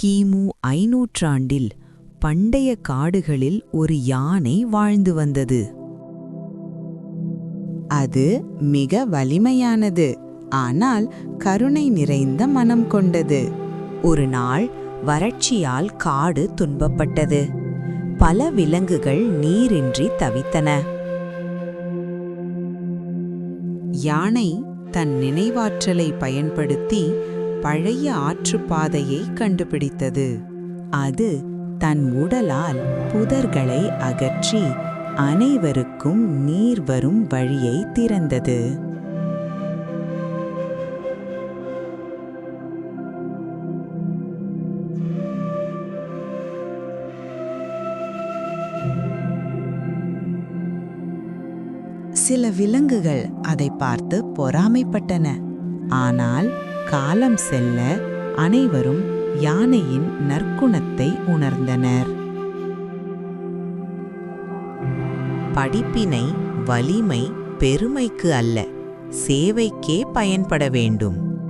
கிமு 500ஆண்டில் பண்டைய காடுகளில் ஒரு யானை வாழ்ந்து வந்தது. அது மிக வலிமையானது, ஆனால் கருணை நிறைந்த மனம் கொண்டது. ஒரு நாள் வறட்சியால் காடு துன்பப்பட்டது. பல விலங்குகள் நீரின்றி தவித்தன. யானை தன் நினைவாற்றலை பயன்படுத்தி பழைய ஆற்றுப்பாதையை கண்டுபிடித்தது. அது தன் உடலால் புதர்களை அகற்றி அனைவருக்கும் நீர் வரும் வழியை திறந்தது. சில விலங்குகள் அதை பார்த்து பொறாமைப்பட்டன. ஆனால் காலம் செல்ல அனைவரும் யானையின் நற்குணத்தை உணர்ந்தனர். படிப்பினை வலிமை பெருமைக்கு அல்ல, சேவைக்கே பயன்பட வேண்டும்.